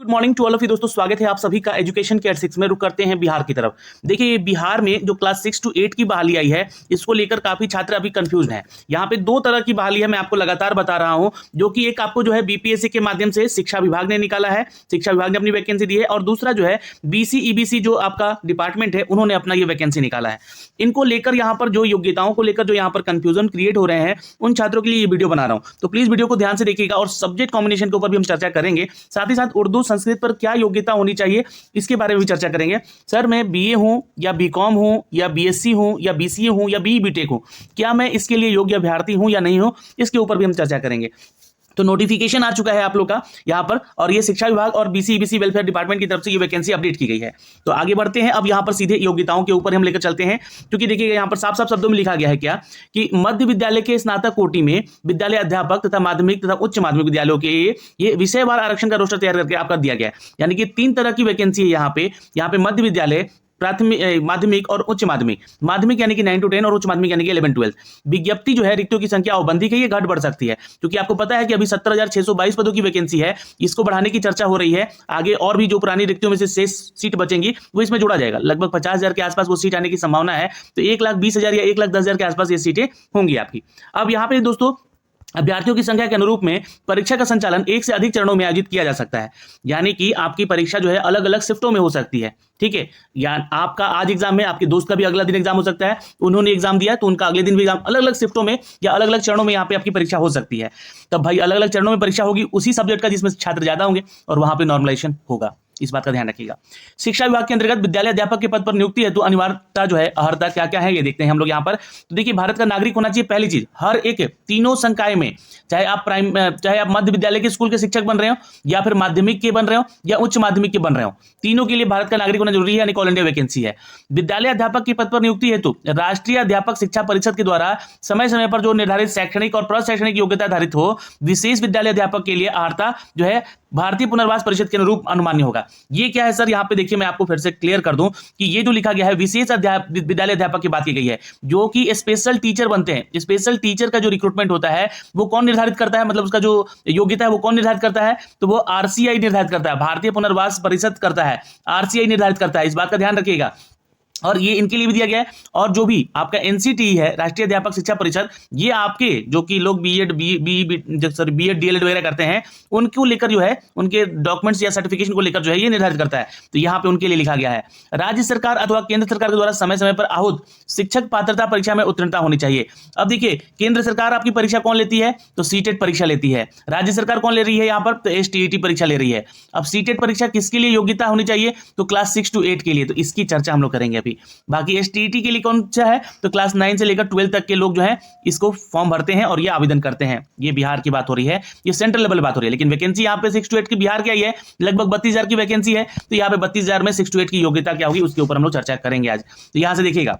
Good morning to all of you दोस्तों, स्वागत है आप सभी का एजुकेशन केयर 6 में। रुक करते हैं बिहार की तरफ। देखिए बिहार में जो क्लास 6 to 8 की बहाली आई है, इसको लेकर काफी छात्र अभी कंफ्यूज हैं। यहाँ पे दो तरह की बहाली है, मैं आपको लगातार बता रहा हूँ, जो कि एक आपको जो है बीपीएससी के माध्यम से शिक्षा विभाग ने निकाला है, शिक्षा विभाग ने अपनी वैकेंसी दी है, और दूसरा जो है बीसी ईबीसी जो आपका डिपार्टमेंट है, उन्होंने अपना ये वैकेंसी निकाला है। इनको लेकर यहाँ पर जो योग्यताओं को लेकर जो यहाँ पर कंफ्यूजन क्रिएट हो रहे हैं, उन छात्रों के लिए ये वीडियो बना रहा हूँ। तो प्लीज वीडियो को ध्यान से देखिएगा और सब्जेक्ट कॉम्बिनेशन के ऊपर भी हम चर्चा करेंगे, साथ ही साथ उर्दू संस्कृत पर क्या योग्यता होनी चाहिए इसके बारे में भी चर्चा करेंगे। सर मैं बीए हूं या बीकॉम हूं या बीएससी हूं या बीसीए हूं या बीई बीटेक हूं, क्या मैं इसके लिए योग्य अभ्यर्थी हूं या नहीं हूं, इसके ऊपर भी हम चर्चा करेंगे। तो नोटिफिकेशन आ चुका है आप लोग का यहाँ पर, और ये शिक्षा विभाग और बीसी ईबीसी वेलफेयर डिपार्टमेंट की तरफ से ये वैकेंसी अपडेट की गई है। तो आगे बढ़ते हैं, अब यहाँ पर सीधे योग्यताओं के ऊपर हम लेकर चलते हैं, क्योंकि देखिएगा यहाँ पर साफ साफ शब्दों में लिखा गया है क्या कि मध्य विद्यालय के स्नातक कोटि में विद्यालय अध्यापक तथा माध्यमिक तथा उच्च माध्यमिक विद्यालयों के ये विषयवार आरक्षण का रोस्टर तैयार करके आपका दिया गया है। यानी कि 3 तरह की वैकेंसी है यहाँ पे मध्य विद्यालय, प्राथमिक माध्यमिक और उच्च माध्यमिक। माध्यमिक यानी कि 9 to 10 और उच्च माध्यमिक यानी कि 11-12। विज्ञप्ति जो है रिक्तियों की संख्या औबंधिक है, ये घट बढ़ सकती है, क्योंकि आपको पता है कि अभी 17,622 पदों की वैकेंसी है, इसको बढ़ाने की चर्चा हो रही है। आगे और भी जो पुरानी रिक्तियों में से शेष सीट बचेंगी वो इसमें जोड़ा जाएगा। लगभग 50,000 के आसपास वो सीट आने की संभावना है। तो 1,20,000 या 1,10,000 के आसपास ये सीटें होंगी आपकी। अब यहाँ पे दोस्तों अभ्यर्थियों की संख्या के अनुरूप में परीक्षा का संचालन 1 से अधिक चरणों में आयोजित किया जा सकता है। यानी कि आपकी परीक्षा जो है अलग अलग शिफ्टों में हो सकती है, ठीक है। या आपका आज एग्जाम में, आपके दोस्त का भी अगला दिन एग्जाम हो सकता है, उन्होंने एग्जाम दिया तो उनका अगले दिन भी एग्जाम, अलग अलग शिफ्टों में या अलग अलग चरणों में यहाँ पे आपकी परीक्षा हो सकती है। तब भाई अलग अलग चरणों में परीक्षा होगी उसी सब्जेक्ट का जिसमें छात्र ज्यादा होंगे, और वहां पे नॉर्मलाइजेशन होगा, इस बात का ध्यान रखिएगा। शिक्षा विभाग के अंतर्गत विद्यालय अध्यापक के पद पर नियुक्ति है तो अनिवार्यता जो है, अर्हता क्या क्या है ये देखते हैं हम लोग यहाँ पर। तो देखिए भारत का नागरिक होना चाहिए, पहली चीज। हर एक तीनों संकाय में, चाहे आप मध्य विद्यालय के स्कूल के शिक्षक बन रहे हो, या फिर माध्यमिक के बन रहे हो, या उच्च माध्यमिक के बन रहे हो, तीनों के लिए भारत का नागरिक होना जरूरी है, यानी ऑल इंडिया वैकेंसी है। विद्यालय अध्यापक के पद पर नियुक्ति हेतु राष्ट्रीय अध्यापक शिक्षा परिषद के द्वारा समय समय पर जो निर्धारित शैक्षणिक और प्रशैक्षणिक योग्यता आधारित हो, विशेष विद्यालय अध्यापक के लिए अर्हता जो है भारतीय पुनर्वास परिषद के अनुरूप अनुमान्य होगा। ये क्या है सर, यहाँ पे देखिए मैं आपको फिर से क्लियर कर दूं कि ये जो लिखा गया है विशेष विद्यालय अध्यापक की बात की गई है, जो कि स्पेशल टीचर बनते हैं। स्पेशल टीचर का जो रिक्रूटमेंट होता है वो कौन निर्धारित करता है, मतलब उसका जो योग्यता है वो कौन निर्धारित करता है, तो वो आरसीआई निर्धारित करता है, भारतीय पुनर्वास परिषद करता है, आरसीआई निर्धारित करता है। इस बात का ध्यान रखिएगा, और ये इनके लिए भी दिया गया है। और जो भी आपका एनसीटी है, राष्ट्रीय अध्यापक शिक्षा परिषद, ये आपके जो कि लोग बीएड डीएलएड वगैरह करते हैं, उनको लेकर जो है, उनके डॉक्यूमेंट्स या सर्टिफिकेशन को लेकर जो है ये निर्धारित करता है। तो यहाँ पे उनके लिए लिखा गया है। राज्य सरकार अथवा केंद्र सरकार के द्वारा समय समय पर आहूत शिक्षक पात्रता परीक्षा में उत्तीर्णता होनी चाहिए। अब देखिए केंद्र सरकार आपकी परीक्षा कौन लेती है, तो सीटेट परीक्षा लेती है। राज्य सरकार कौन ले रही है यहाँ पर, तो एसटीईटी परीक्षा ले रही है। अब सीटेट परीक्षा किसके लिए योग्यता होनी चाहिए, तो क्लास 6 to 8 के लिए। तो इसकी चर्चा हम लोग करेंगे अभी। बाकी एसटीईटी के लिए कौन सा है, तो क्लास 9 से लेकर 12 तक के लोग जो है इसको फॉर्म भरते हैं और ये आवेदन करते हैं। ये बिहार की बात हो रही है, ये सेंट्रल लेवल बात हो रही है। लेकिन वैकेंसी यहाँ पे 6 to 8 की बिहार की आई है, लगभग 32,000 की वैकेंसी है। तो यहाँ पे 32,000 में 6 to 8 की योग्यता क्या होगी उसके ऊपर हम लोग चर्चा करेंगे आज। तो यहाँ से देखिएगा,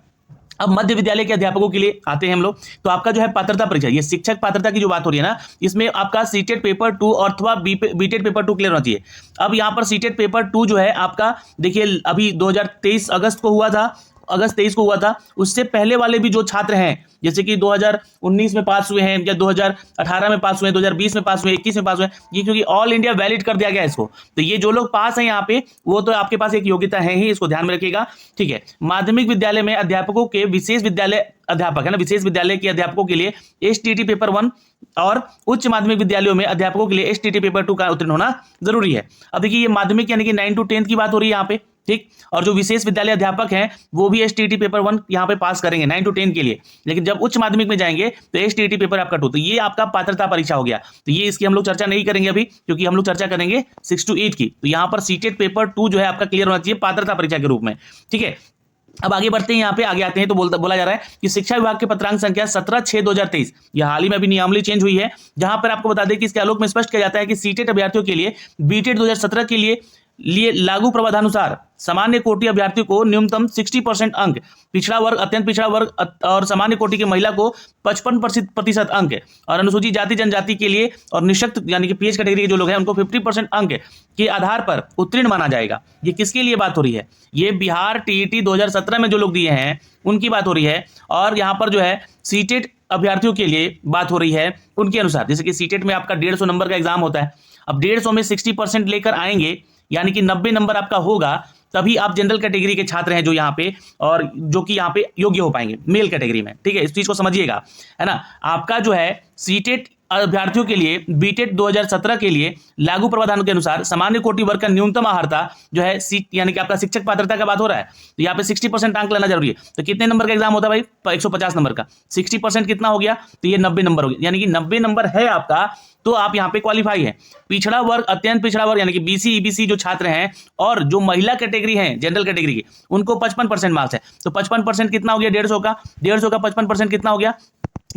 अब मध्य विद्यालय के अध्यापकों के लिए आते हैं हम लोग। तो आपका जो है पात्रता परीक्षा, ये शिक्षक पात्रता की जो बात हो रही है ना, इसमें आपका सीटेट पेपर 2 अथवा बीटेट पेपर 2 क्लियर होना चाहिए। अब यहाँ पर सीटेट पेपर 2 जो है आपका, देखिए अभी 2023 अगस्त को हुआ था, अगस्त 23 को हुआ था। उससे पहले वाले भी जो छात्र हैं, जैसे कि 2019 में पास हुए हैं, या 2018 में पास हुए, 2020 में पास हुए, 21 में पास हुए, ये क्योंकि ऑल इंडिया वैलिड कर दिया गया इसको। तो ये जो लोग पास हैं यहाँ पे, वो तो आपके पास एक योग्यता है ही, इसको ध्यान में रखिएगा, ठीक है। माध्यमिक विद्यालय में अध्यापकों के विशेष विद्यालय अध्यापक है ना, विशेष विद्यालय के अध्यापकों के लिए एसटीटी पेपर 1 और उच्च माध्यमिक विद्यालयों में अध्यापकों के लिए एसटीटी पेपर 2 का उत्तीर्ण होना जरूरी है। अब देखिए ये माध्यमिक यानी कि 9 to 10 की बात हो रही है यहाँ पे, ठीक। और जो विशेष विद्यालय अध्यापक हैं वो भी एसटीटी पेपर 1 यहाँ पे पास करेंगे 9 to 10 के लिए। लेकिन जब उच्च माध्यमिक में जाएंगे तो एसटीटी पेपर आपका 2। तो ये आपका पात्रता परीक्षा हो गया। तो ये इसकी हम लोग चर्चा नहीं करेंगे अभी, क्योंकि हम लोग चर्चा करेंगे 6 to 8 की। तो यहाँ पर सीटेट पेपर 2 जो है आपका क्लियर होना चाहिए पात्रता परीक्षा के रूप में, ठीक है। अब आगे बढ़ते हैं, यहाँ पे आगे आते हैं तो बोला जा रहा है कि शिक्षा विभाग के पत्रांक संख्या 17/6/2023, यह हाल ही में अभी नियमावली चेंज हुई है, जहां पर आपको बता दें कि इसके आलोक में स्पष्ट किया जाता है कि सीटेट अभ्यर्थियों के लिए बीटेट 2017 के लिए लागू प्रावधानुसार सामान्य कोटि अभ्यर्थी को न्यूनतम 60% अंक, पिछड़ा वर्ग, अत्यंत पिछड़ा वर्ग और सामान्य कोटि की महिला को 55% अंक, और अनुसूचित जाति जनजाति के लिए और निःशक्त यानी कि पीएच कैटेगरी के जो लोग हैं उनको 50% अंक के आधार पर उत्तीर्ण माना जाएगा। ये किसके लिए बात हो रही है, ये बिहार टीईटी 2017 में जो लोग दिए हैं उनकी बात हो रही है। और यहाँ पर जो है सीटेट अभ्यर्थियों के लिए बात हो रही है उनके अनुसार। जैसे कि सीटेट में आपका 150 नंबर का एग्जाम होता है, अब 150 में 60% लेकर आएंगे यानी कि 90 नंबर आपका होगा, तभी आप जनरल कैटेगरी के छात्र हैं जो यहाँ पे, और जो कि यहाँ पे योग्य हो पाएंगे मेल कैटेगरी में। ठीक है, इस चीज को समझिएगा, है ना। आपका जो है सीटेट अभ्यर्थियों के लिए बीटेट 2017 के लिए लागू प्रावधानों के अनुसार सामान्य कोटि वर्ग का न्यूनतम अहर्ता जो है सीट, यानी कि आपका शिक्षक पात्रता का बात हो रहा है, तो यहाँ पे 60% अंक लाना जरूरी है। तो कितने नंबर का एग्जाम होता है भाई? 150 नंबर का। 60% कितना हो गया? तो ये 90 नंबर हो गया, यानी कि 90 नंबर है आपका, तो आप यहाँ पे क्वालिफाई है। पिछड़ा वर्ग, अत्यंत पिछड़ा वर्ग यानी कि बीसी ईबीसी जो छात्र हैं और जो महिला कैटेगरी है जनरल कैटेगरी की, उनको 55% मार्क्स है। तो 55% कितना हो गया? 150 का। 150 का 55% कितना हो गया?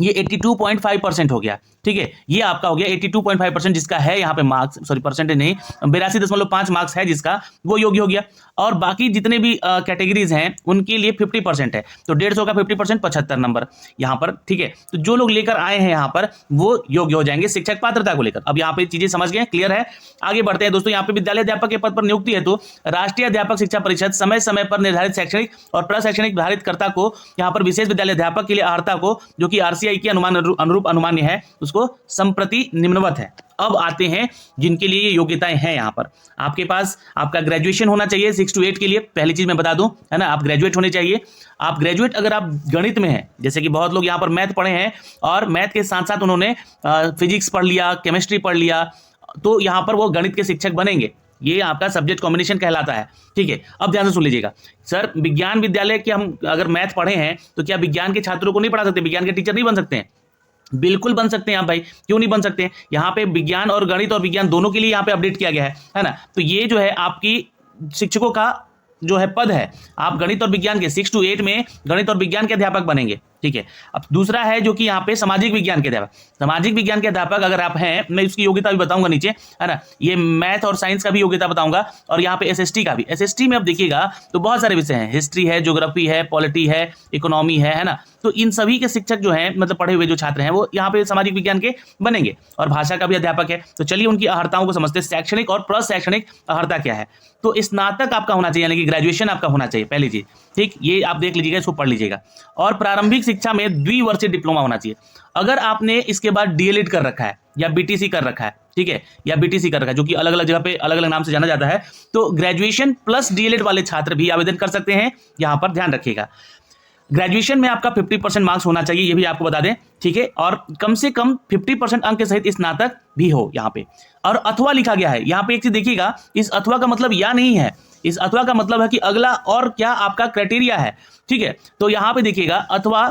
ये 82.5% हो गया। ठीक है, ये आपका हो गया 82.5%, जिसका है यहाँ पे मार्क्स, सॉरी परसेंटेज नहीं, 82.5 मार्क्स है जिसका, वो योग्य हो गया। और बाकी जितने भी कैटेगरीज हैं उनके लिए 50% है, तो 150 का 50% 75 नंबर यहाँ पर। ठीक है, तो जो लोग लेकर आए हैं यहाँ पर वो योग्य हो जाएंगे शिक्षक पात्रता को लेकर। अब यहाँ पे चीजें समझ गए, क्लियर है। आगे बढ़ते हैं दोस्तों। यहाँ पे विद्यालय अध्यापक के पद पर नियुक्ति है तो राष्ट्रीय अध्यापक शिक्षा परिषद समय समय पर निर्धारित शैक्षणिक और प्रशैक्षणिक धारितकर्ता को यहाँ पर विशेष विद्यालय अध्यापक के लिए अहर्ता को, जो कि आरसीआई के अनुरूप अनुमान्य है, उसको संप्रति निम्नवत है। अब आते हैं जिनके लिए ये योग्यताएं हैं। यहाँ पर आपके पास आपका ग्रेजुएशन होना चाहिए 6 to 8 के लिए, पहली चीज मैं बता दूं, है ना, आप ग्रेजुएट होने चाहिए। आप ग्रेजुएट अगर आप गणित में हैं, जैसे कि बहुत लोग यहाँ पर मैथ पढ़े हैं और मैथ के साथ साथ उन्होंने फिजिक्स पढ़ लिया, केमिस्ट्री पढ़ लिया, तो यहाँ पर वो गणित के शिक्षक बनेंगे। ये आपका सब्जेक्ट कॉम्बिनेशन कहलाता है। ठीक है, अब ध्यान से सुन लीजिएगा। सर विज्ञान विद्यालय के हम अगर मैथ पढ़े हैं तो क्या विज्ञान के छात्रों को नहीं पढ़ा सकते? विज्ञान के टीचर नहीं बन सकते हैं? बिल्कुल बन सकते हैं आप भाई, क्यों नहीं बन सकते हैं? यहाँ पे विज्ञान और गणित और विज्ञान दोनों के लिए यहाँ पे अपडेट किया गया है ना। तो ये जो है आपकी शिक्षकों का जो है पद है, आप गणित और विज्ञान के 6 to 8 में गणित और विज्ञान के अध्यापक बनेंगे। ठीक है, अब दूसरा है जो कि यहाँ पे सामाजिक विज्ञान के अध्यापक। सामाजिक विज्ञान के अध्यापक अगर आप हैं, मैं उसकी योग्यता भी बताऊंगा नीचे, है ना। ये मैथ और साइंस का भी योग्यता बताऊंगा, और यहाँ पे एसएसटी का भी। एसएसटी में अब देखिएगा तो बहुत सारे विषय हैं, हिस्ट्री है, ज्योग्राफी है, पॉलिटी है, इकोनॉमी है ना। तो इन सभी के शिक्षक जो हैं, मतलब पढ़े हुए जो छात्र हैं, वो यहाँ पे सामाजिक विज्ञान के बनेंगे। और भाषा का भी अध्यापक है। तो चलिए उनकी अहर्ताओं को समझते हैं। शैक्षणिक और प्रशैक्षणिक अहर्ता क्या है? तो स्नातक आपका होना चाहिए, यानी कि ग्रेजुएशन आपका होना चाहिए, पहली चीज। ठीक, ये आप देख लीजिएगा, इसको पढ़ लीजिएगा। और प्रारंभिक शिक्षा में द्विवर्षीय डिप्लोमा होना चाहिए। अगर आपने इसके बाद डीएलएड कर रखा है या बीटीसी कर रखा है, ठीक है, या बीटीसी कर रखा है, जो कि अलग अलग जगह पे अलग अलग नाम से जाना जाता है, तो ग्रेजुएशन प्लस डीएलएड वाले छात्र भी आवेदन कर सकते हैं। यहां पर ध्यान रखिएगा, ग्रेजुएशन में आपका 50% मार्क्स होना चाहिए, ये भी आपको बता दें। ठीक है, और कम से कम 50% अंक के सहित स्नातक भी हो यहाँ पे। और अथवा लिखा गया है यहाँ पे, एक चीज देखिएगा, इस अथवा का मतलब या नहीं है, इस अथवा का मतलब है कि अगला और क्या आपका क्राइटेरिया है। ठीक है, तो यहाँ पे देखिएगा, अथवा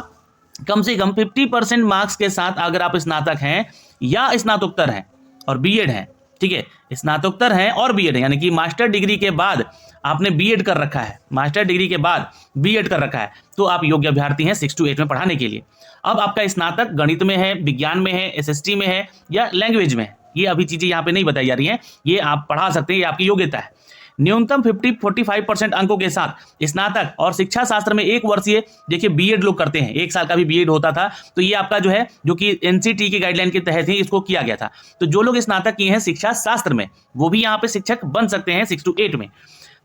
कम से कम 50% मार्क्स के साथ अगर आप स्नातक हैं या स्नातकोत्तर हैं और बीएड हैं। ठीक है, स्नातकोत्तर हैं और बीएड है, यानी कि मास्टर डिग्री के बाद आपने बीएड कर रखा है, मास्टर डिग्री के बाद बीएड कर रखा है, तो आप योग्य अभ्यर्थी हैं 6 to 8 में पढ़ाने के लिए। अब आपका स्नातक गणित में है, विज्ञान में है, एसएसटी में है या लैंग्वेज में है, ये अभी चीजें यहाँ पे नहीं बताई जा रही हैं, ये आप पढ़ा सकते हैं, ये आपकी योग्यता है। न्यूनतम 45% अंकों के साथ स्नातक और शिक्षा शास्त्र में 1 वर्षीय, देखिए बीएड लोग करते हैं, 1 साल का भी बीएड होता था, तो ये आपका जो है, जो कि एनसीटी की गाइडलाइन के तहत ही इसको किया गया था। तो जो लोग स्नातक किए हैं शिक्षा शास्त्र में, वो भी यहाँ पे शिक्षक बन सकते हैं 6 to 8 में।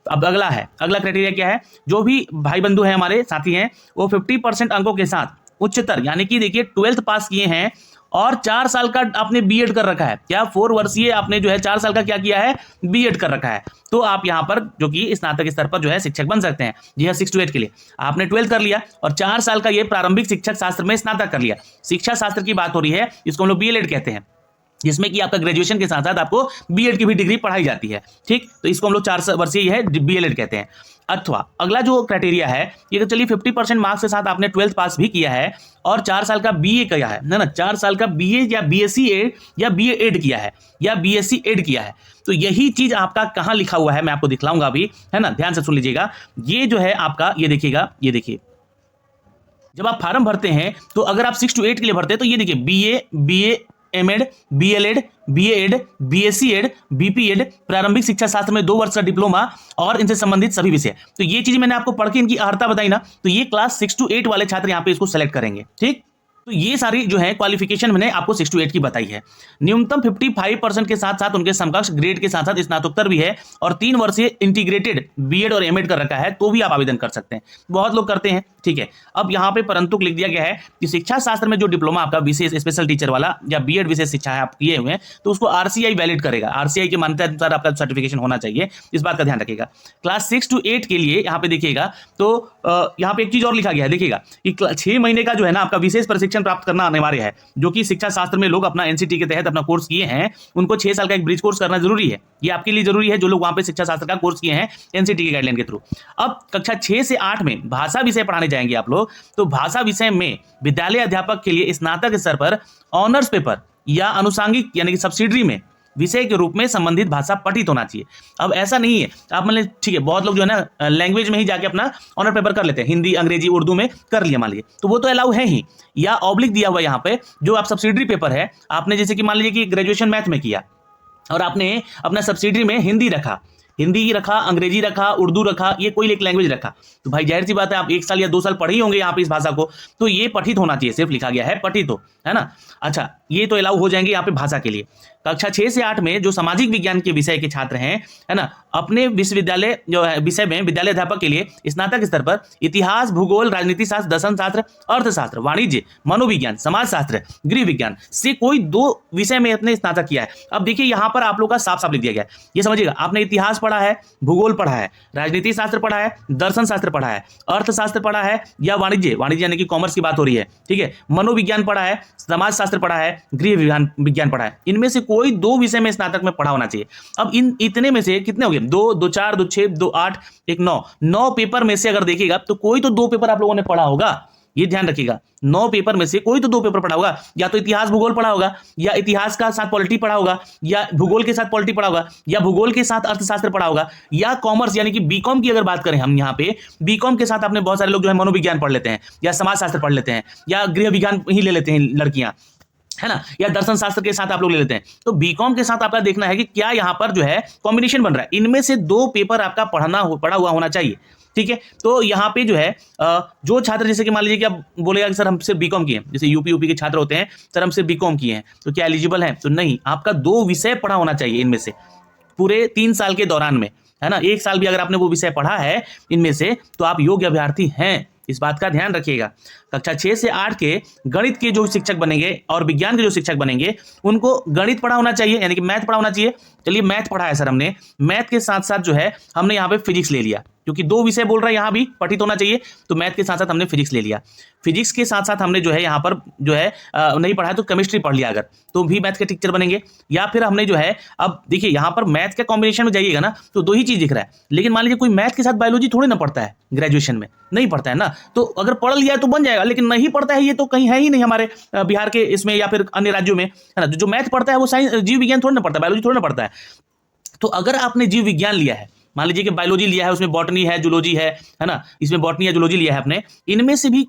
अब अगला क्राइटेरिया क्या है? जो भी भाई बंधु हैं, हमारे साथी हैं, वो 50% अंकों के साथ उच्चतर, यानी कि देखिए 12th पास किए हैं और 4 साल का आपने बीएड कर रखा है, क्या 4 वर्षीय आपने जो है 4 साल का क्या किया है, बीएड कर रखा है, तो आप यहाँ पर जो कि स्नातक स्तर पर जो है शिक्षक बन सकते हैं। जी हाँ, 6 to 8 के लिए आपने 12th कर लिया और 4 साल का ये प्रारंभिक शिक्षक शास्त्र में स्नातक कर लिया। शिक्षा शास्त्र की बात हो रही है, इसको हम लोग बीएलएड कहते हैं, जिसमें कि आपका ग्रेजुएशन के साथ साथ आपको बीएड की भी डिग्री पढ़ाई जाती है। ठीक, तो इसको हम लोग 4 वर्षीय है बीएलएड कहते हैं। अथवा अगला जो क्राइटेरिया है, ये तो चलिए 50% मार्क्स के साथ आपने 12th पास भी किया है और 4 साल का बीए किया है ना, 4 साल का बीए या बीएससी एड या बीए एड किया है या बीएससी एड किया है, तो यही चीज आपका कहाँ लिखा हुआ है मैं आपको दिखलाऊंगा अभी, है ना, ध्यान से सुन लीजिएगा। ये जो है आपका, ये देखिएगा, ये देखिए, जब आप फॉर्म भरते हैं तो अगर आप 6 to 8 के लिए भरते हैं तो ये देखिए BA MEd, BElEd, BEd, BSc Ed, BPEd, प्रारंभिक शिक्षा शास्त्र में 2 वर्ष का डिप्लोमा और इनसे संबंधित सभी विषय। तो ये चीज मैंने आपको पढ़ के इनकी अहर्ता बताई ना, तो ये क्लास 6 to 8 वाले छात्र यहाँ पे इसको सेलेक्ट करेंगे। ठीक, तो ये सारी जो है क्वालिफिकेशन मैंने आपको 6 to 8 की बताई है। न्यूनतम 55% के साथ साथ उनके समकक्ष ग्रेड के साथ साथ स्नातकोत्तर भी है और 3 वर्षीय इंटीग्रेटेड बीएड और एमएड कर रखा है तो भी आप आवेदन कर सकते हैं। बहुत लोग करते हैं, ठीक है। अब यहाँ पे परंतु लिख दिया गया है कि शिक्षा शास्त्र में जो डिप्लोमा आपका विशेष स्पेशल टीचर वाला या बीएड विशेष शिक्षा है आप किए हुए हैं तो उसको आरसीआई वैलिड करेगा। आरसीआई के मान्यता अनुसार आपका सर्टिफिकेशन होना चाहिए, इस बात का ध्यान रखिएगा। क्लास 6 to 8 के लिए यहाँ पे देखिएगा तो यहाँ पे एक चीज और लिखा गया है, देखिएगा कि 6 महीने का जो है ना आपका विशेष प्रशिक्षण प्राप्त करना अनिवार्य है। जो कि शिक्षा शास्त्र में लोग अपना एनसीटी के तहत अपना कोर्स किए हैं उनको 6 साल का एक ब्रिज कोर्स करना जरूरी है। ये आपके लिए जरूरी है जो लोग वहां पे शिक्षा शास्त्र का कोर्स किए हैं एनसीटी के गाइडलाइन के थ्रू। अब कक्षा 6 से 8 में भाषा विषय पढ़ाने जाएंगे आप लोग, तो भाषा विषय में विद्यालय अध्यापक के लिए स्नातक स्तर पर ऑनर्स पेपर या अनुषांगिक यानी कि सब्सिडरी में विषय के रूप में संबंधित भाषा पठित होना चाहिए। अब ऐसा नहीं है आप मान लीजिए, ठीक है, बहुत लोग जो है ना लैंग्वेज में ही जाके अपना ऑनर पेपर कर लेते हैं, हिंदी अंग्रेजी उर्दू में कर लिया मान लीजिए, तो वो तो अलाउ है ही। या ऑब्लिक दिया हुआ यहाँ पे जो आप सब्सिडरी पेपर है, आपने जैसे कि मान लीजिए कि ग्रेजुएशन मैथ में किया और आपने अपना सब्सिडरी में हिंदी रखा, हिंदी रखा, अंग्रेजी रखा, उर्दू रखा, ये कोई एक लैंग्वेज रखा, तो भाई जाहिर सी बात है आप 1 साल या 2 साल पढ़े ही होंगे यहाँ पे इस भाषा को, तो ये पठित होना चाहिए, सिर्फ लिखा गया है पठित हो, है ना। अच्छा, ये तो अलाउ हो जाएंगे यहाँ पे भाषा के लिए। कक्षा 6 से 8 में जो सामाजिक विज्ञान के विषय के छात्र हैं, है ना, अपने विश्वविद्यालय जो है विषय में विद्यालय अध्यापक के लिए स्नातक स्तर पर इतिहास, भूगोल, राजनीति शास्त्र, दर्शन शास्त्र, अर्थशास्त्र, वाणिज्य, मनोविज्ञान, समाजशास्त्र, गृह विज्ञान से कोई 2 विषय में अपने स्नातक किया है। अब देखिए यहाँ पर आप लोग का साफ साफ लिख दिया गया है, ये समझिएगा, आपने इतिहास पढ़ा है, भूगोल पढ़ा है, राजनीति शास्त्र पढ़ा है, दर्शन शास्त्र पढ़ा है, अर्थशास्त्र पढ़ा है या वाणिज्य यानी कि कॉमर्स की बात हो रही है, ठीक है, मनोविज्ञान पढ़ा है, समाज शास्त्र पढ़ा है, गृह विज्ञान पढ़ा है, इनमें से कोई 2 विषय में स्नातक में पढ़ा होना चाहिए। अब इन इतने में से कितने हो गए, 2, 2 4, 2 6, 2 8, 1 9, 9 पेपर में से अगर देखिएगा तो कोई तो 2 पेपर आप लोगों ने पढ़ा होगा, ये ध्यान रखिएगा। 9 पेपर में से कोई तो 2 पेपर पढ़ा होगा, या तो इतिहास भूगोल पढ़ा होगा, या इतिहास का साथ पॉलिटी पढ़ा होगा, या भूगोल के साथ पॉलिटी पढ़ा होगा, या भूगोल के साथ अर्थशास्त्र पढ़ा होगा, या कॉमर्स यानी कि बीकॉम की अगर बात करें हम यहाँ पे, बीकॉम के साथ आपने बहुत सारे लोग जो है मनोविज्ञान पढ़ लेते हैं, या समाजशास्त्र पढ़ लेते हैं, या गृह विज्ञान ही ले लेते हैं लड़कियां, है ना, या दर्शन शास्त्र के साथ आप लोग ले लेते हैं। तो बीकॉम के साथ आपका देखना है कि क्या यहाँ पर जो है कॉम्बिनेशन बन रहा है, इनमें से 2 पेपर आपका पढ़ा हुआ होना चाहिए, ठीक है। तो यहाँ पे जो है जो छात्र जैसे कि मान लीजिए कि आप बोलेगा कि सर हम सिर्फ बीकॉम किए हैं, जैसे यूपी के छात्र होते हैं, सर हम सिर्फ बीकॉम किए हैं तो क्या एलिजिबल है, तो नहीं, आपका 2 विषय पढ़ा होना चाहिए इनमें से पूरे 3 साल के दौरान में, है ना। 1 साल भी अगर आपने वो विषय पढ़ा है इनमें से तो आप योग्य अभ्यर्थी हैं, इस बात का ध्यान रखिएगा। कक्षा 6 से 8 के गणित के जो शिक्षक बनेंगे और विज्ञान के जो शिक्षक बनेंगे उनको गणित पढ़ा होना चाहिए, यानी कि मैथ पढ़ा होना चाहिए। चलिए मैथ पढ़ा है सर हमने, मैथ के साथ साथ जो है हमने यहाँ पे फिजिक्स ले लिया, क्योंकि 2 विषय बोल रहा है यहाँ भी पठित होना चाहिए, तो मैथ के साथ साथ हमने फिजिक्स ले लिया। फिजिक्स के साथ साथ हमने जो है यहाँ पर जो है नहीं पढ़ा है तो केमिस्ट्री पढ़ लिया अगर, तो भी मैथ के टीचर बनेंगे। या फिर हमने जो है, अब देखिए यहाँ पर मैथ के कॉम्बिनेशन में जाइएगा ना तो 2 ही चीज दिख रहा है, लेकिन मान लीजिए कोई मैथ के साथ बायोलॉजी थोड़ी ना पढ़ता है, ग्रेजुएशन में नहीं पढ़ता है ना, तो अगर पढ़ लिया तो बन जाएगा, लेकिन नहीं पढ़ता है ये तो कहीं है ही नहीं हमारे बिहार के इसमें या फिर अन्य राज्यों में, है ना। जो मैथ पढ़ता है वो साइंस जीव विज्ञान थोड़ी ना पढ़ता है, बायोलॉजी थोड़ी ना पढ़ता है। तो अगर आपने जीव विज्ञान लिया है, मान लीजिए कि बायोलॉजी लिया है, उसमें बॉटनी है, जूलॉजी है ना, इसमें बॉटनी या जूलॉजी लिया है आपने, इनमें से भी,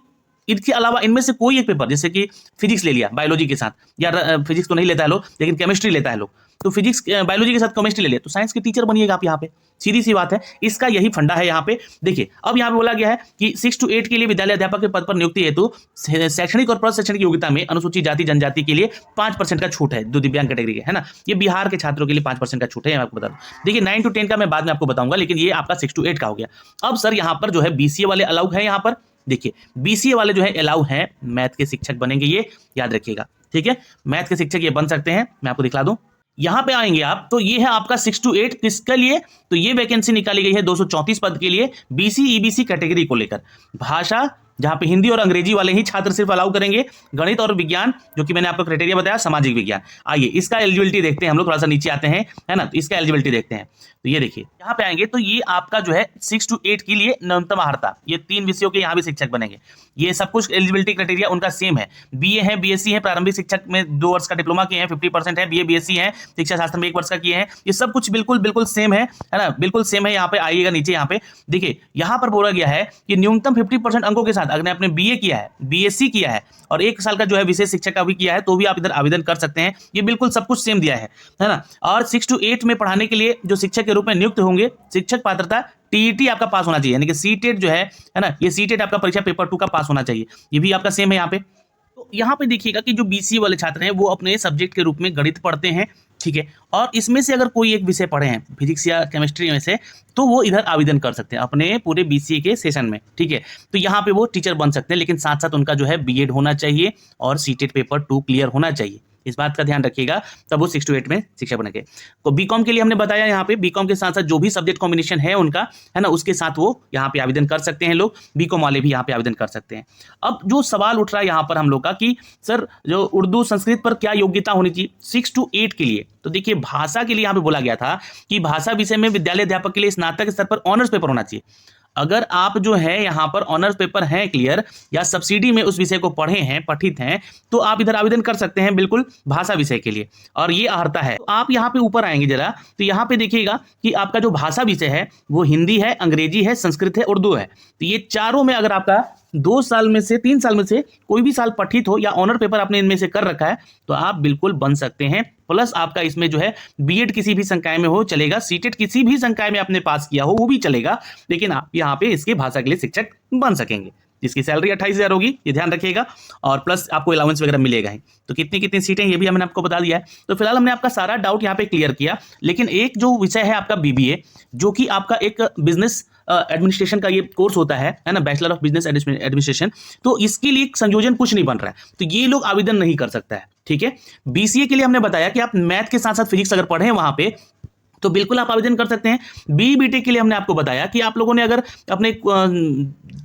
इसके अलावा इनमें से कोई एक पेपर, जैसे कि फिजिक्स ले लिया बायोलॉजी के साथ, या फिजिक्स तो नहीं लेता है लोग लेकिन केमिस्ट्री लेता है लोग, तो फिजिक्स बायोलॉजी के साथ केमिस्ट्री ले लिया तो साइंस के टीचर बनिएगा आप यहाँ पे, सीधी सी बात है। इसका यही फंडा है यहाँ पे। देखिए अब यहाँ पे बोला गया है कि 6 to 8 के लिए विद्यालय अध्यापक के पद पर नियुक्ति हेतु शैक्षणिक और प्रशैक्षणिक योग्यता में अनुसूचित जाति जनजाति के लिए 5% का छूट है, जो दिव्यांग कैटेगरी के, है ना। ये बिहार के छात्रों के लिए 5% का छूट है, आपको बता दूं। देखिए 9 to 10 का मैं बाद में आपको बताऊंगा, लेकिन ये आपका 6 to 8 का हो गया। अब सर यहाँ पर जो है बीसीए वाले अलाउ है, यहाँ पर देखिए बीसीए वाले जो है अलाउ हैं, मैथ के शिक्षक बनेंगे, ये याद रखिएगा, ठीक है। मैथ के शिक्षक ये बन सकते हैं, मैं आपको दिखला दूं। यहां पे आएंगे आप तो ये है आपका 6 to 8 किसके लिए, तो ये वैकेंसी निकाली गई है 234 पद के लिए बीसी ईबीसी कैटेगरी को लेकर। भाषा जहां पे हिंदी और अंग्रेजी वाले ही छात्र सिर्फ अलाउ करेंगे, गणित और विज्ञान जो कि मैंने आपको क्राइटेरिया बताया, सामाजिक विज्ञान। आइए इसका एलिजिबिलिटी देखते हैं हम लोग, थोड़ा सा नीचे आते हैं, है ना, तो इसका एलिजिबिलिटी देखते हैं। तो ये देखिए यहाँ पे आएंगे तो ये आपका जो है 6 to 8 के लिए न्यूनतम अर्हता, ये 3 विषयों के यहाँ भी शिक्षक बनेंगे। ये सब कुछ एलिजिबिलिटी क्राइटेरिया उनका सेम है। बीए है, बीएससी है, प्रारंभिक शिक्षक में 2 वर्ष का डिप्लोमा किए हैं, 50% है, बीए बीएससी है, शिक्षा शास्त्र में 1 वर्ष का किए हैं, ये सब कुछ बिल्कुल सेम है ना, बिल्कुल सेम है। यहाँ पे आइएगा नीचे, यहाँ पे देखिए यहाँ पर बोला गया है कि न्यूनतम 50% अंकों के साथ अगर आपने बीए किया है, बीएससी किया है और 1 साल का जो है विशेष शिक्षक का भी किया है तो भी आप इधर आवेदन कर सकते हैं। ये बिल्कुल सब कुछ सेम दिया है ना। और 6 to 8 में पढ़ाने के लिए जो शिक्षक के रूप में नियुक्त होंगे, शिक्षक पात्रता टीईटी आपका पास होना चाहिए, यानी कि सीटेट जो है ना, ये सीटेट आपका परीक्षा पेपर 2 का पास होना चाहिए, ये भी आपका सेम है यहाँ पे। तो यहाँ पे देखिएगा कि जो बीसीए वाले छात्र हैं वो अपने सब्जेक्ट के रूप में गणित पढ़ते हैं, ठीक है, और इसमें से अगर कोई एक विषय पढ़े हैं फिजिक्स या केमिस्ट्री में से, तो वो इधर आवेदन कर सकते हैं अपने पूरे बीसीए के सेशन में, ठीक है। तो यहाँ पे वो टीचर बन सकते हैं, लेकिन साथ साथ उनका जो है बीएड होना चाहिए और सीटेट पेपर 2 क्लियर होना चाहिए। इस बात का ध्यान रखिएगा, तब वो 6 to 8 में शिक्षक बनेंगे। तो बीकॉम के लिए हमने बताया, यहाँ पे बीकॉम के साथ साथ जो भी सब्जेक्ट कॉम्बिनेशन है उनका, है ना, उसके साथ वो यहाँ पे आवेदन कर सकते हैं लोग, बीकॉम वाले भी यहाँ पे आवेदन कर सकते हैं। अब जो सवाल उठ रहा है यहाँ पर हम लोग का कि सर जो उर्दू संस्कृत पर क्या योग्यता होनी चाहिए 6 to 8 के लिए, तो देखिए भाषा के लिए यहाँ पे बोला गया था कि भाषा विषय में विद्यालय अध्यापक के लिए स्नातक स्तर पर ऑनर्स पेपर होना चाहिए। अगर आप जो है यहाँ पर ऑनर्स पेपर हैं क्लियर या सब्सिडी में उस विषय को पढ़े हैं, पठित हैं, तो आप इधर आवेदन कर सकते हैं बिल्कुल भाषा विषय के लिए, और ये अर्हता है। तो आप यहाँ पे ऊपर आएंगे जरा, तो यहाँ पे देखिएगा कि आपका जो भाषा विषय है वो हिंदी है, अंग्रेजी है, संस्कृत है, उर्दू है। तो ये चारों में अगर आपका 2 साल में से 3 साल में से कोई भी साल पठित हो या ऑनर पेपर आपने इनमें से कर रखा है, तो आप बिल्कुल बन सकते हैं। प्लस आपका इसमें जो है बीएड किसी भी संकाय में हो चलेगा, सीटेट किसी भी संकाय में आपने पास किया हो वो भी चलेगा, लेकिन आप यहाँ पे इसके भाषा के लिए शिक्षक बन सकेंगे, जिसकी सैलरी 28,000 होगी, ये ध्यान रखिएगा, और प्लस आपको अलाउंस वगैरह मिलेगा ही। तो कितनी कितनी सीटें ये भी हमने आपको बता दिया है। तो फिलहाल हमने आपका सारा डाउट यहाँ पे क्लियर किया, लेकिन एक जो विषय है आपका बीबीए, जो कि आपका एक बिजनेस एडमिनिस्ट्रेशन का ये कोर्स होता है ना, बैचलर ऑफ बिजनेस एडमिनिस्ट्रेशन, तो इसके लिए संयोजन कुछ नहीं बन रहा है, तो ये लोग आवेदन नहीं कर सकता है, ठीक है। बीसीए के लिए हमने बताया कि आप मैथ के साथ साथ फिजिक्स अगर पढ़े वहां पे, तो बिल्कुल आप आवेदन कर सकते हैं। बीटेक के लिए हमने आपको बताया कि आप लोगों ने अगर अपने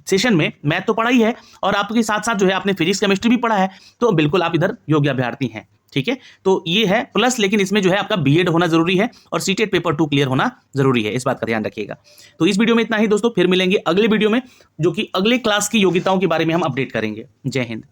सेशन में मैथ तो पढ़ा ही है और आपके साथ साथ जो है आपने फिजिक्स केमिस्ट्री भी पढ़ा है, तो बिल्कुल आप इधर योग्य अभ्यर्थी हैं, ठीक है। तो ये है प्लस, लेकिन इसमें जो है आपका बीएड होना जरूरी है और सीटेट पेपर 2 क्लियर होना जरूरी है, इस बात का ध्यान रखिएगा। तो इस वीडियो में इतना ही दोस्तों, फिर मिलेंगे अगले वीडियो में, जो कि अगले क्लास की योग्यताओं के बारे में हम अपडेट करेंगे। जय हिंद।